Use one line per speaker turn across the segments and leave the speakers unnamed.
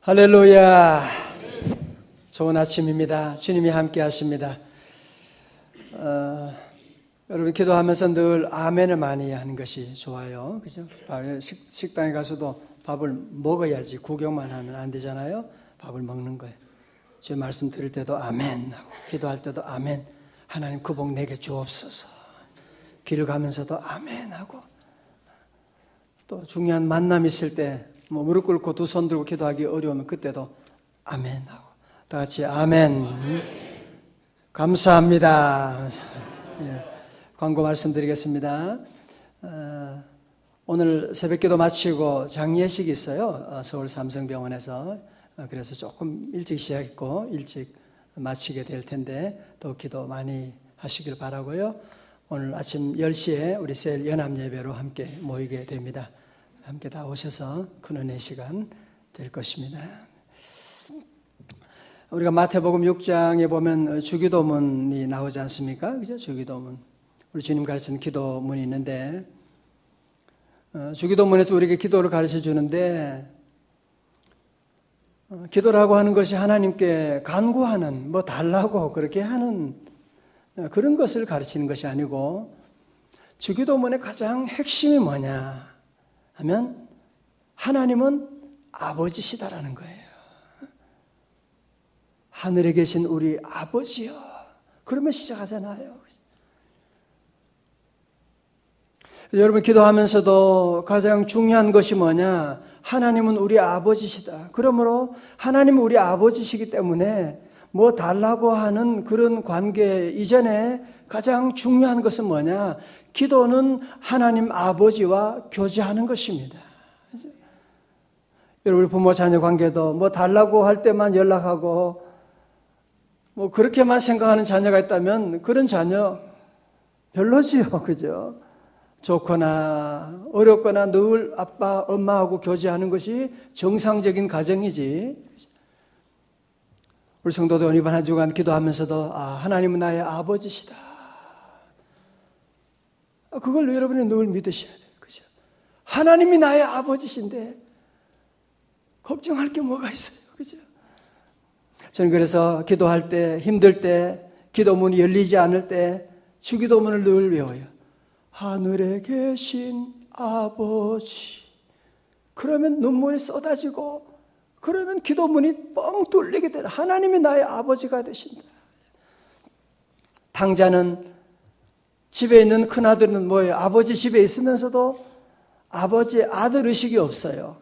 할렐루야. 좋은 아침입니다. 주님이 함께 하십니다. 여러분 기도하면서 늘 아멘을 많이 하는 것이 좋아요. 그죠? 식당에 가서도 밥을 먹어야지 구경만 하면 안 되잖아요. 밥을 먹는 거예요. 제 말씀 들을 때도 아멘 하고, 기도할 때도 아멘. 하나님 그 복 내게 주옵소서. 길을 가면서도 아멘 하고, 또 중요한 만남 있을 때 무릎 꿇고 두 손 들고 기도하기 어려우면 그때도 아멘 하고, 다 같이 아멘. 감사합니다. 광고 말씀드리겠습니다. 오늘 새벽기도 마치고 장례식이 있어요. 서울 삼성병원에서. 그래서 조금 일찍 시작했고 일찍 마치게 될 텐데 또 기도 많이 하시길 바라고요. 오늘 아침 10시에 우리 셀 연합예배로 함께 모이게 됩니다. 함께 다 오셔서 큰 은혜 시간 될 것입니다. 우리가 마태복음 6장에 보면 주기도문이 나오지 않습니까? 그죠? 주기도문. 우리 주님 가르치는 기도문이 있는데, 주기도문에서 우리에게 기도를 가르쳐 주는데, 기도라고 하는 것이 하나님께 간구하는, 뭐 달라고 그렇게 하는 그런 것을 가르치는 것이 아니고, 주기도문의 가장 핵심이 뭐냐 하면 하나님은 아버지시다라는 거예요. 하늘에 계신 우리 아버지요. 그러면 시작하잖아요. 여러분 기도하면서도 가장 중요한 것이 뭐냐? 하나님은 우리 아버지시다. 그러므로 하나님은 우리 아버지시기 때문에 뭐 달라고 하는 그런 관계 이전에 가장 중요한 것은 뭐냐? 기도는 하나님 아버지와 교제하는 것입니다. 여러분 우리 부모 자녀 관계도 뭐 달라고 할 때만 연락하고 뭐 그렇게만 생각하는 자녀가 있다면 그런 자녀 별로지요. 그죠? 좋거나 어렵거나 늘 아빠, 엄마하고 교제하는 것이 정상적인 가정이지. 우리 성도들 이번 한 주간 기도하면서도 하나님은 나의 아버지시다. 그걸 여러분이 늘 믿으셔야 돼요. 그죠? 하나님이 나의 아버지신데 걱정할 게 뭐가 있어요. 그죠? 저는 그래서 기도할 때, 힘들 때, 기도문이 열리지 않을 때 주기도문을 늘 외워요. 하늘에 계신 아버지. 그러면 눈물이 쏟아지고, 그러면 기도문이 뻥 뚫리게 되라. 하나님이 나의 아버지가 되신다. 당자는 집에 있는 큰아들은 뭐예요? 아버지 집에 있으면서도 아버지 아들 의식이 없어요.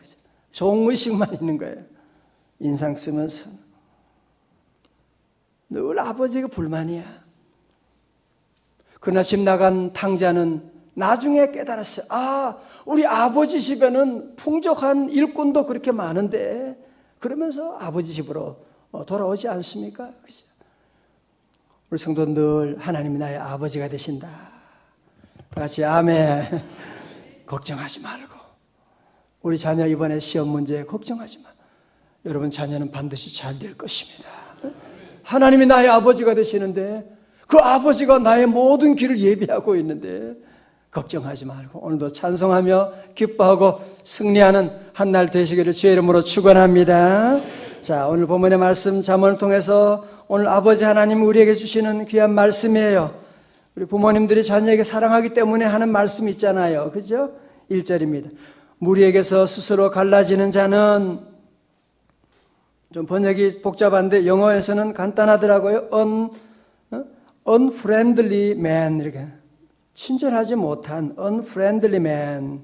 종 의식만 있는 거예요. 인상 쓰면서 늘 아버지가 불만이야. 그러나 집 나간 탕자는 나중에 깨달았어요. 우리 아버지 집에는 풍족한 일꾼도 그렇게 많은데, 그러면서 아버지 집으로 돌아오지 않습니까? 그죠? 우리 성도 늘 하나님이 나의 아버지가 되신다. 다 같이 아멘. 걱정하지 말고. 우리 자녀 이번에 시험 문제 걱정하지 마. 여러분 자녀는 반드시 잘 될 것입니다. 하나님이 나의 아버지가 되시는데 그 아버지가 나의 모든 길을 예비하고 있는데 걱정하지 말고 오늘도 찬송하며 기뻐하고 승리하는 한 날 되시기를 주의 이름으로 축원합니다. 자, 오늘 본문의 말씀 잠언을 통해서 오늘 아버지 하나님 우리에게 주시는 귀한 말씀이에요. 우리 부모님들이 자녀에게 사랑하기 때문에 하는 말씀이 있잖아요. 그죠? 1절입니다. 무리에게서 스스로 갈라지는 자는, 좀 번역이 복잡한데 영어에서는 간단하더라고요. unfriendly man, 이렇게 친절하지 못한 unfriendly man,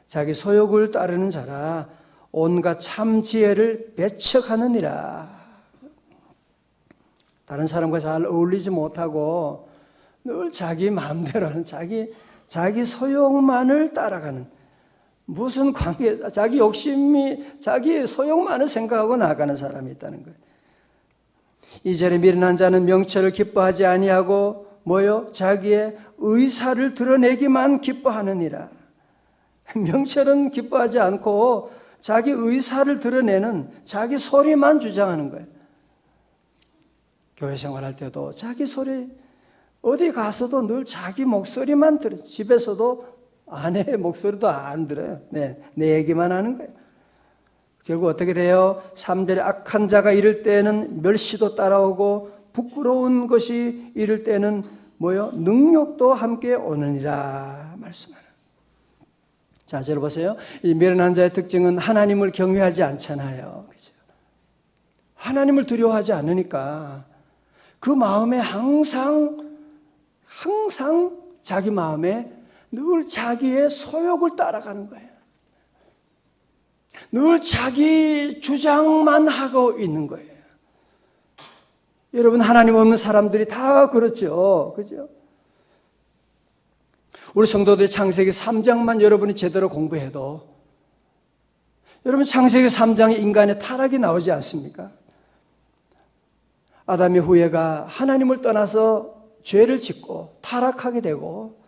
자기 소욕을 따르는 자라 온갖 참 지혜를 배척하느니라. 다른 사람과 잘 어울리지 못하고 늘 자기 마음대로 하는, 자기 소욕만을 따라가는, 무슨 관계, 자기 욕심이, 자기 소욕만을 생각하고 나아가는 사람이 있다는 거예요. 2절에 미련한 자는 명철을 기뻐하지 아니하고 뭐요? 자기의 의사를 드러내기만 기뻐하느니라. 명철은 기뻐하지 않고 자기 의사를 드러내는, 자기 소리만 주장하는 거예요. 교회 생활할 때도 자기 소리, 어디 가서도 늘 자기 목소리만 들어요. 집에서도 아내의 목소리도 안 들어요. 내 얘기만 하는 거예요. 결국 어떻게 돼요? 3절에 악한 자가 이를 때에는 멸시도 따라오고 부끄러운 것이 이를 때는 뭐요? 능욕도 함께 오느니라 말씀하는. 자, 저를 보세요. 이 미련한 자의 특징은 하나님을 경외하지 않잖아요. 그죠? 하나님을 두려워하지 않으니까 그 마음에 항상 자기 마음에 늘 자기의 소욕을 따라가는 거예요. 늘 자기 주장만 하고 있는 거예요. 여러분, 하나님 없는 사람들이 다 그렇죠. 그죠? 우리 성도들이 창세기 3장만 여러분이 제대로 공부해도 여러분 창세기 3장에 인간의 타락이 나오지 않습니까? 아담의 후예가 하나님을 떠나서 죄를 짓고 타락하게 되고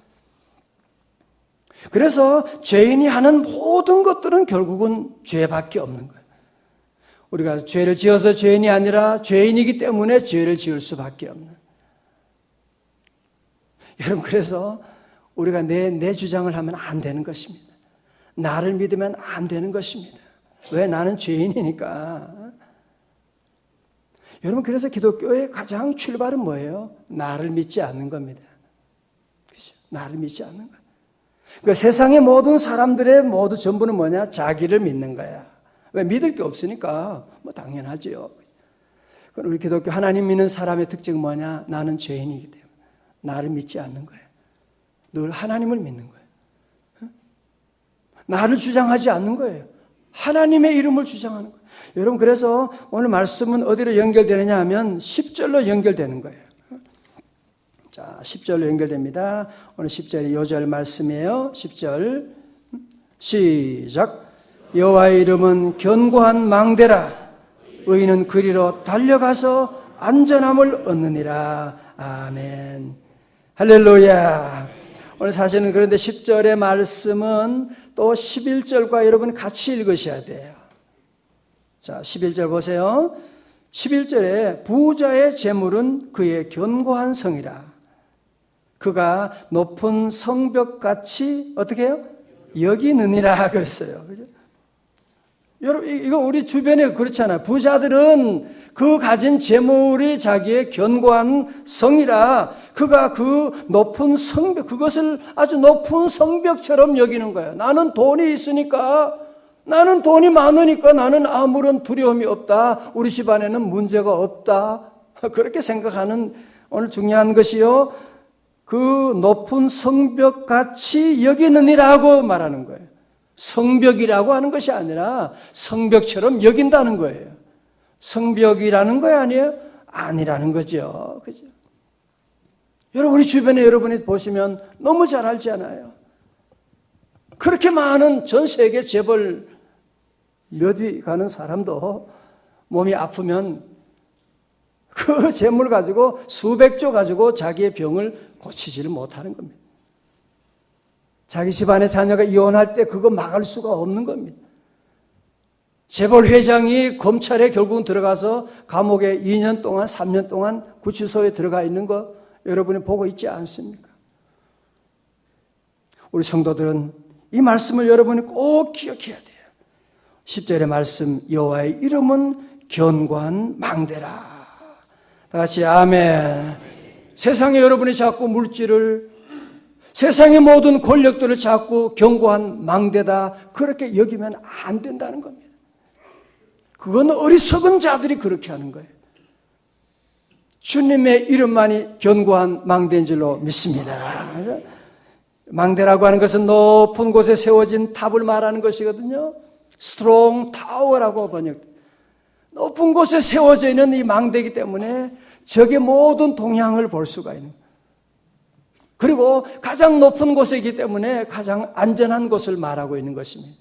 그래서 죄인이 하는 모든 것들은 결국은 죄밖에 없는 거예요. 우리가 죄를 지어서 죄인이 아니라 죄인이기 때문에 죄를 지을 수밖에 없는. 여러분, 그래서 우리가 내 주장을 하면 안 되는 것입니다. 나를 믿으면 안 되는 것입니다. 왜? 나는 죄인이니까. 여러분, 그래서 기독교의 가장 출발은 뭐예요? 나를 믿지 않는 겁니다. 그렇죠? 나를 믿지 않는 거예요. 그러니까 세상의 모든 사람들의 모두 전부는 뭐냐? 자기를 믿는 거야. 왜? 믿을 게 없으니까 뭐 당연하지요. 그럼 우리 기독교 하나님 믿는 사람의 특징은 뭐냐? 나는 죄인이기 때문에 나를 믿지 않는 거예요. 늘 하나님을 믿는 거예요. 나를 주장하지 않는 거예요. 하나님의 이름을 주장하는 거예요. 여러분, 그래서 오늘 말씀은 어디로 연결되느냐 하면 10절로 연결되는 거예요. 자, 10절로 연결됩니다. 오늘 10절이 요절 말씀이에요. 10절 시작. 여호와의 이름은 견고한 망대라. 의인은 그리로 달려가서 안전함을 얻느니라. 아멘. 할렐루야. 오늘 사실은 그런데 10절의 말씀은 또 11절과 여러분 같이 읽으셔야 돼요. 자, 11절 보세요. 11절에 부자의 재물은 그의 견고한 성이라. 그가 높은 성벽같이 어떻게 해요? 여기느니라 그랬어요. 그죠? 여러분, 이거 우리 주변에 그렇잖아요. 부자들은 그 가진 재물이 자기의 견고한 성이라 그가 그 높은 성벽, 그것을 아주 높은 성벽처럼 여기는 거예요. 나는 돈이 있으니까, 나는 돈이 많으니까 나는 아무런 두려움이 없다. 우리 집안에는 문제가 없다. 그렇게 생각하는 오늘 중요한 것이요. 그 높은 성벽같이 여기느니라고 말하는 거예요. 성벽이라고 하는 것이 아니라 성벽처럼 여긴다는 거예요. 성벽이라는 거 아니에요? 아니라는 거죠. 그죠? 여러분, 우리 주변에 여러분이 보시면 너무 잘 알잖아요. 그렇게 많은 전 세계 재벌 몇 위 가는 사람도 몸이 아프면 그 재물 가지고 수백조 가지고 자기의 병을 고치지를 못하는 겁니다. 자기 집안의 자녀가 이혼할 때 그거 막을 수가 없는 겁니다. 재벌 회장이 검찰에 결국은 들어가서 감옥에 2년 동안 3년 동안 구치소에 들어가 있는 거 여러분이 보고 있지 않습니까? 우리 성도들은 이 말씀을 여러분이 꼭 기억해야 돼요. 10절의 말씀, 여호와의 이름은 견고한 망대라. 다 같이 아멘. 세상에 여러분이 자꾸 물질을, 세상의 모든 권력들을 자꾸 견고한 망대다 그렇게 여기면 안 된다는 겁니다. 그건 어리석은 자들이 그렇게 하는 거예요. 주님의 이름만이 견고한 망대인 줄로 믿습니다. 망대라고 하는 것은 높은 곳에 세워진 탑을 말하는 것이거든요. 스트롱 타워라고 번역. 높은 곳에 세워져 있는 이 망대이기 때문에 적의 모든 동향을 볼 수가 있는 거예요. 그리고 가장 높은 곳이기 때문에 가장 안전한 곳을 말하고 있는 것입니다.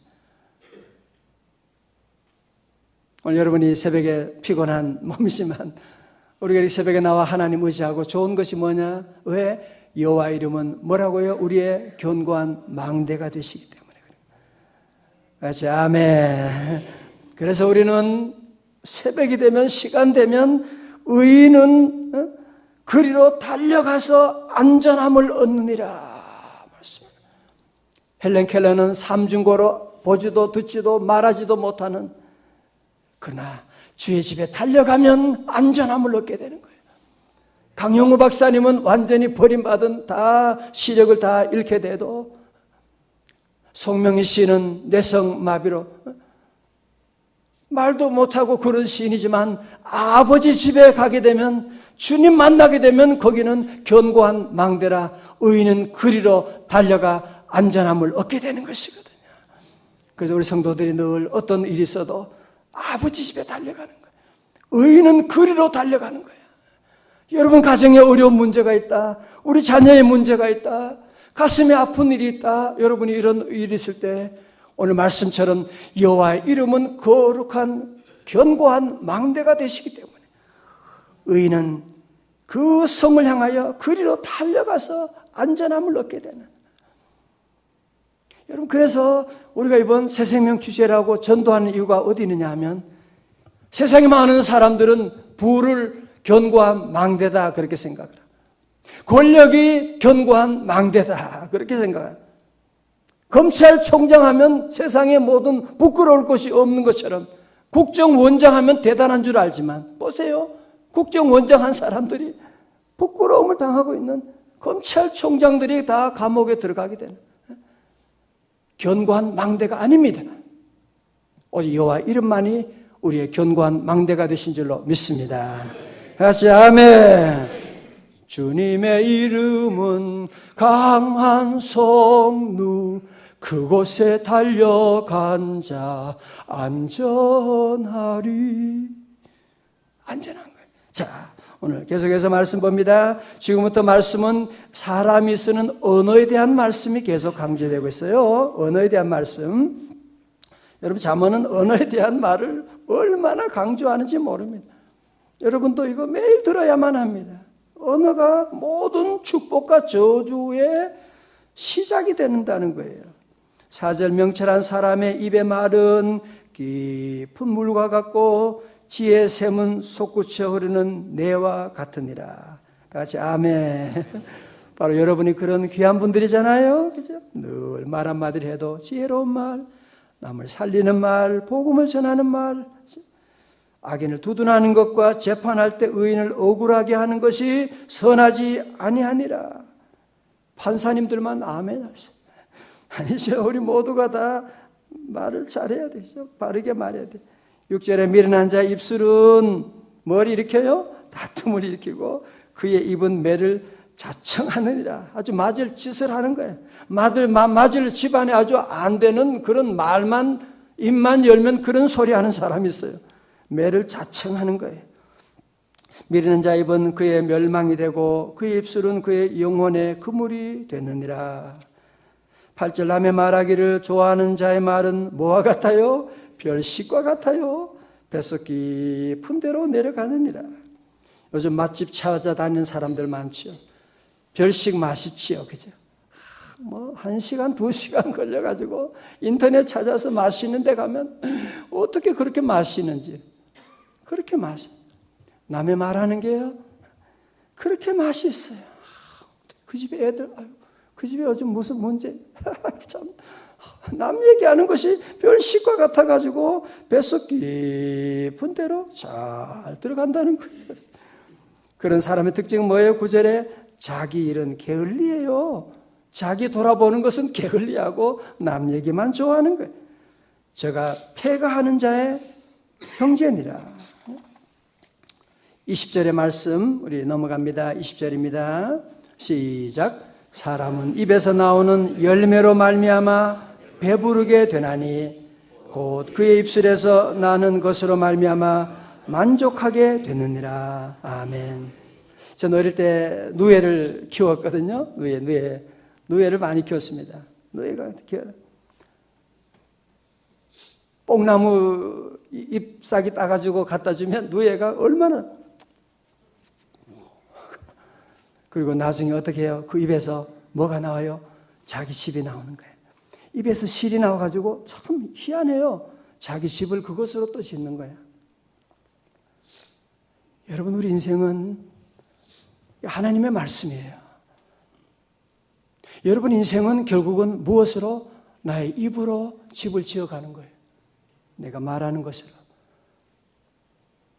오늘 여러분이 새벽에 피곤한 몸이지만 우리가 이 새벽에 나와 하나님 의지하고 좋은 것이 뭐냐? 왜? 여호와 이름은 뭐라고요? 우리의 견고한 망대가 되시기 때문에 그래요. 같이 아멘. 그래서 우리는 새벽이 되면, 시간 되면 의인은 그리로 달려가서 안전함을 얻느니라 말씀입니다. 헬렌 켈러는 삼중고로 보지도 듣지도 말하지도 못하는 그러나 주의 집에 달려가면 안전함을 얻게 되는 거예요. 강영우 박사님은 완전히 버림받은 다 시력을 다 잃게 돼도 송명희 씨는 뇌성마비로 말도 못하고 그런 시인이지만 아버지 집에 가게 되면 주님 만나게 되면 거기는 견고한 망대라 의인은 그리로 달려가 안전함을 얻게 되는 것이거든요. 그래서 우리 성도들이 늘 어떤 일이 있어도 아버지 집에 달려가는 거예요. 의인은 그리로 달려가는 거예요. 여러분 가정에 어려운 문제가 있다. 우리 자녀의 문제가 있다. 가슴에 아픈 일이 있다. 여러분이 이런 일이 있을 때 오늘 말씀처럼 여호와의 이름은 거룩한 견고한 망대가 되시기 때문에 의인은 그 성을 향하여 그리로 달려가서 안전함을 얻게 되는. 여러분 그래서 우리가 이번 새생명 주제라고 전도하는 이유가 어디 있느냐 하면 세상에 많은 사람들은 부를 견고한 망대다 그렇게 생각을 해요. 권력이 견고한 망대다 그렇게 생각해요. 검찰총장 하면 세상에 모든 부끄러울 것이 없는 것처럼 국정원장 하면 대단한 줄 알지만 보세요. 국정원장 한 사람들이 부끄러움을 당하고 있는 검찰총장들이 다 감옥에 들어가게 되는 견고한 망대가 아닙니다. 오직 여호와 이름만이 우리의 견고한 망대가 되신 줄로 믿습니다. 같이 아멘. 주님의 이름은 강한 성루 그곳에 달려간 자 안전하리. 안전한 거예요. 자, 오늘 계속해서 말씀 봅니다. 지금부터 말씀은 사람이 쓰는 언어에 대한 말씀이 계속 강조되고 있어요. 언어에 대한 말씀. 여러분 잠언은 언어에 대한 말을 얼마나 강조하는지 모릅니다. 여러분도 이거 매일 들어야만 합니다. 언어가 모든 축복과 저주의 시작이 된다는 거예요. 4절 명철한 사람의 입의 말은 깊은 물과 같고 지혜의 샘은 솟구쳐 흐르는 내와 같으니라. 다 같이 아멘. 바로 여러분이 그런 귀한 분들이잖아요. 그죠? 늘 말 한마디를 해도 지혜로운 말, 남을 살리는 말, 복음을 전하는 말, 악인을 두둔하는 것과 재판할 때 의인을 억울하게 하는 것이 선하지 아니하니라. 판사님들만 아멘 하세요. 아니죠. 우리 모두가 다 말을 잘해야 되죠. 바르게 말해야 돼. 6절에 미련한 자의 입술은 뭘 일으켜요? 다툼을 일으키고 그의 입은 매를 자청하느니라. 아주 맞을 짓을 하는 거예요. 맞을 집안에 아주 안 되는 그런 말만 입만 열면 그런 소리 하는 사람이 있어요. 매를 자청하는 거예요. 미련한 자의 입은 그의 멸망이 되고 그의 입술은 그의 영혼의 그물이 되느니라. 8절 남의 말하기를 좋아하는 자의 말은 뭐와 같아요? 별식과 같아요. 뱃속 깊은 데로 내려가느니라. 요즘 맛집 찾아다니는 사람들 많지요. 별식 맛있지요. 그죠? 1시간, 2시간 걸려가지고 인터넷 찾아서 맛있는 데 가면 어떻게 그렇게 맛있는지. 그렇게 맛있어요. 남의 말하는 게요. 그렇게 맛있어요. 그 집에 애들, 그 집에 요즘 무슨 문제. 참, 남 얘기하는 것이 별식과 같아가지고 뱃속 깊은 데로 잘 들어간다는 거예요. 그런 사람의 특징은 뭐예요? 9절에 자기 일은 게을리해요. 자기 돌아보는 것은 게을리하고 남 얘기만 좋아하는 거예요. 제가 폐가하는 자의 형제니라. 20절의 말씀 우리 넘어갑니다. 20절입니다. 시작. 사람은 입에서 나오는 열매로 말미암아 배부르게 되나니 곧 그의 입술에서 나는 것으로 말미암아 만족하게 되느니라. 아멘. 저는 어릴 때 누에를 키웠거든요. 누에를 많이 키웠습니다. 누에가 뽕나무 잎사귀 따가지고 갖다 주면 누에가 얼마나, 그리고 나중에 어떻게 해요? 그 입에서 뭐가 나와요? 자기 집이 나오는 거예요. 입에서 실이 나와가지고 참 희한해요. 자기 집을 그것으로 또 짓는 거예요. 여러분, 우리 인생은 하나님의 말씀이에요. 여러분 인생은 결국은 무엇으로? 나의 입으로 집을 지어가는 거예요. 내가 말하는 것으로.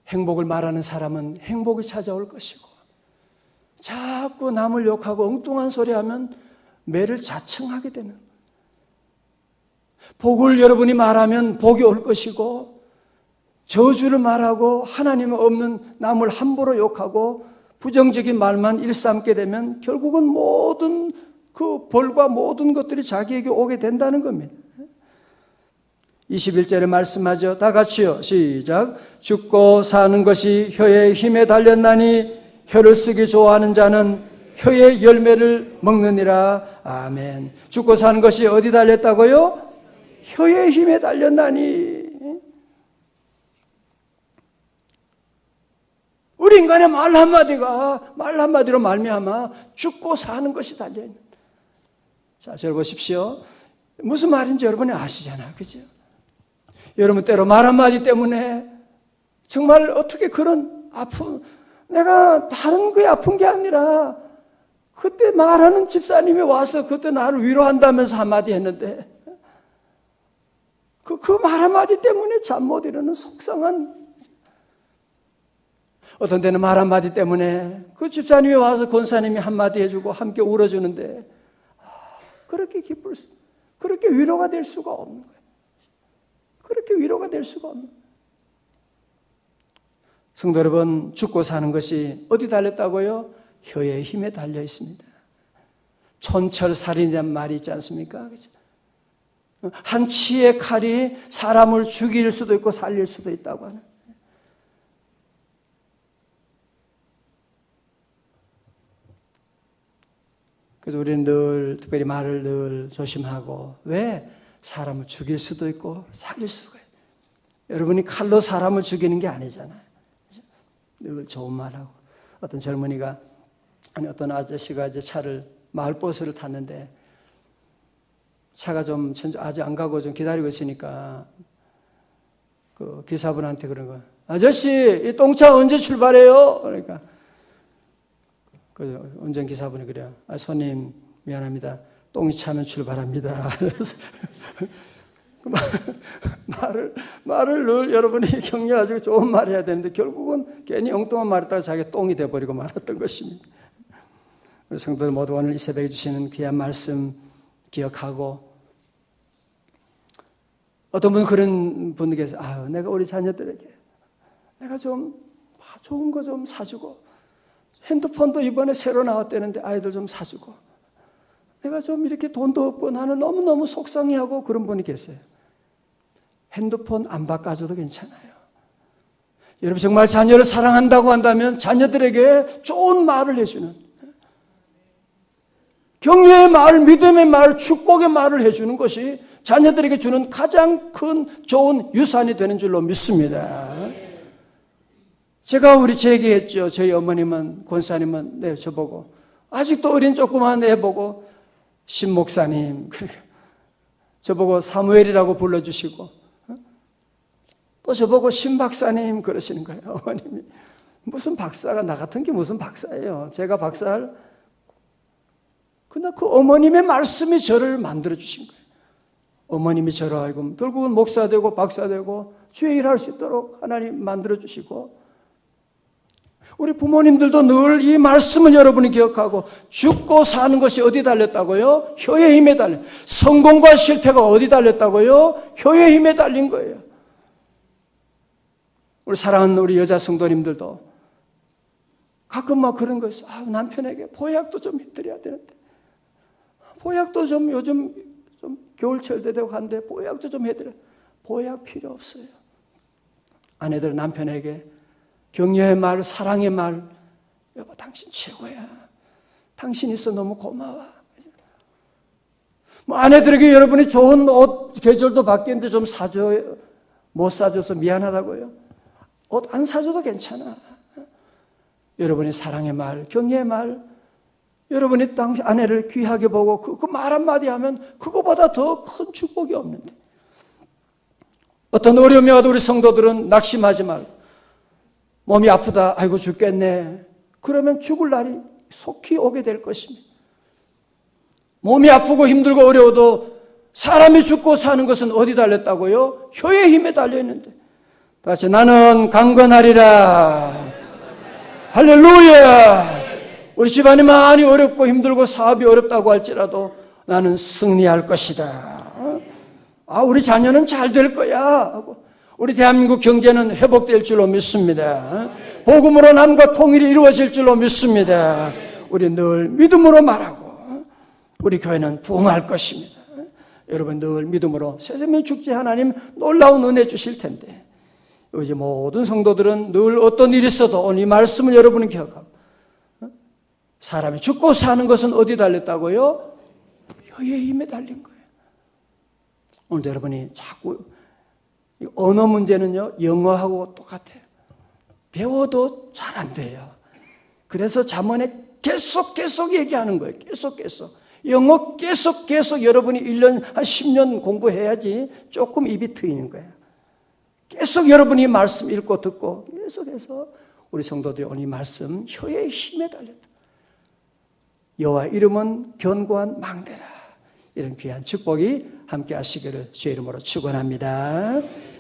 행복을 말하는 사람은 행복이 찾아올 것이고, 자꾸 남을 욕하고 엉뚱한 소리 하면 매를 자청하게 되는 거예요. 복을 여러분이 말하면 복이 올 것이고, 저주를 말하고 하나님 없는 남을 함부로 욕하고 부정적인 말만 일삼게 되면 결국은 모든 그 벌과 모든 것들이 자기에게 오게 된다는 겁니다. 21절에 말씀하죠. 다 같이요. 시작. 죽고 사는 것이 혀의 힘에 달렸나니 혀를 쓰기 좋아하는 자는 혀의 열매를 먹느니라. 아멘. 죽고 사는 것이 어디 달렸다고요? 혀의 힘에 달렸나니. 우리 인간의 말 한마디로 말미암아 죽고 사는 것이 달려있는. 자, 저를 보십시오. 무슨 말인지 여러분이 아시잖아요. 그죠? 여러분 때로 말 한마디 때문에 정말 어떻게 그런 아픔, 내가 다른 거에 아픈 게 아니라 그때 말하는 집사님이 와서 그때 나를 위로한다면서 한마디 했는데 그 말 한마디 때문에 잠 못 이루는 속상한, 어떤 때는 말 한마디 때문에 그 집사님이 와서 권사님이 한마디 해주고 함께 울어주는데 그렇게 그렇게 위로가 될 수가 없는 거예요. 그렇게 위로가 될 수가 없는 거예요. 성도 여러분, 죽고 사는 것이 어디 달렸다고요? 혀의 힘에 달려 있습니다. 촌철살인이라는 말이 있지 않습니까? 그렇죠? 한 치의 칼이 사람을 죽일 수도 있고 살릴 수도 있다고 하는. 그래서 우리는 늘 특별히 말을 늘 조심하고, 왜? 사람을 죽일 수도 있고 살릴 수가 있어요. 여러분이 칼로 사람을 죽이는 게 아니잖아요. 그렇죠? 늘 좋은 말하고. 어떤 젊은이가, 어떤 아저씨가 이제 마을버스를 탔는데 차가 좀 아직 안 가고 좀 기다리고 있으니까 그 기사분한테 그런 거야. 아저씨, 이 똥차 언제 출발해요? 그러니까 그 운전기사분이 그래요. 손님, 미안합니다. 똥이 차면 출발합니다. 그래서 말을 늘 여러분이 격려가지고 좋은 말 해야 되는데 결국은 괜히 엉뚱한 말했다가 자기가 똥이 돼버리고 말았던 것입니다. 우리 성도들 모두 오늘 이 새벽에 주시는 귀한 말씀 기억하고, 어떤 분은 그런 분이 계세요. 내가 우리 자녀들에게 내가 좀 좋은 거 좀 사주고, 핸드폰도 이번에 새로 나왔다는데 아이들 좀 사주고, 내가 좀 이렇게 돈도 없고 나는 너무너무 속상해하고 그런 분이 계세요. 핸드폰 안 바꿔줘도 괜찮아요. 여러분 정말 자녀를 사랑한다고 한다면 자녀들에게 좋은 말을 해주는, 격려의 말, 믿음의 말, 축복의 말을 해주는 것이 자녀들에게 주는 가장 큰 좋은 유산이 되는 줄로 믿습니다. 제가 제 얘기했죠. 저희 어머님은, 권사님은 저보고, 아직도 어린 조그만 애 보고 신목사님, 저보고 사무엘이라고 불러주시고, 또 저보고 신박사님 그러시는 거예요. 어머님이 무슨 박사가, 나 같은 게 무슨 박사예요. 제가 박사할, 그러나 그 어머님의 말씀이 저를 만들어 주신 거예요. 어머님이 저를 알고 결국은 목사 되고 박사 되고 주의 일할 수 있도록 하나님 만들어 주시고, 우리 부모님들도 늘 이 말씀을 여러분이 기억하고, 죽고 사는 것이 어디 달렸다고요? 혀의 힘에 달린. 성공과 실패가 어디 달렸다고요? 혀의 힘에 달린 거예요. 우리 사랑하는 우리 여자 성도님들도 가끔 막 그런 거 있어요. 남편에게 보약도 좀 해드려야 되는데, 보약도 좀 요즘 좀 겨울철 되고 한데 보약도 좀 해드려. 보약 필요 없어요. 아내들 남편에게 격려의 말, 사랑의 말, 여보 당신 최고야. 당신 있어 너무 고마워. 아내들에게 여러분이 좋은 옷 계절도 바뀌었는데 좀 사줘요. 못 사줘서 미안하다고요. 옷 안 사줘도 괜찮아. 여러분이 사랑의 말, 격려의 말, 여러분이 당신 아내를 귀하게 보고 그 말 한마디 하면 그거보다 더 큰 축복이 없는데, 어떤 어려움이 와도 우리 성도들은 낙심하지 말고, 몸이 아프다, 아이고 죽겠네, 그러면 죽을 날이 속히 오게 될 것입니다. 몸이 아프고 힘들고 어려워도 사람이 죽고 사는 것은 어디 달렸다고요? 혀의 힘에 달려있는데, 다 같이 나는 강건하리라. 할렐루야. 우리 집안이 많이 어렵고 힘들고 사업이 어렵다고 할지라도 나는 승리할 것이다. 우리 자녀는 잘 될 거야 하고, 우리 대한민국 경제는 회복될 줄로 믿습니다. 복음으로 남과 통일이 이루어질 줄로 믿습니다. 우리 늘 믿음으로 말하고 우리 교회는 부흥할 것입니다. 여러분 늘 믿음으로 세상에 죽지 하나님 놀라운 은혜 주실 텐데, 이제 모든 성도들은 늘 어떤 일이 있어도 오늘 이 말씀을 여러분은 기억하고, 사람이 죽고 사는 것은 어디 달렸다고요? 혀의 힘에 달린 거예요. 오늘도 여러분이 자꾸 언어 문제는요, 영어하고 똑같아요. 배워도 잘 안 돼요. 그래서 잠언에 계속 얘기하는 거예요. 계속. 영어 계속 여러분이 1년, 한 10년 공부해야지 조금 입이 트이는 거예요. 계속 여러분이 말씀 읽고 듣고 계속해서 우리 성도들이 오늘 이 말씀 혀의 힘에 달렸다. 여호와 이름은 견고한 망대라. 이런 귀한 축복이 함께 하시기를 주의 이름으로 축원합니다.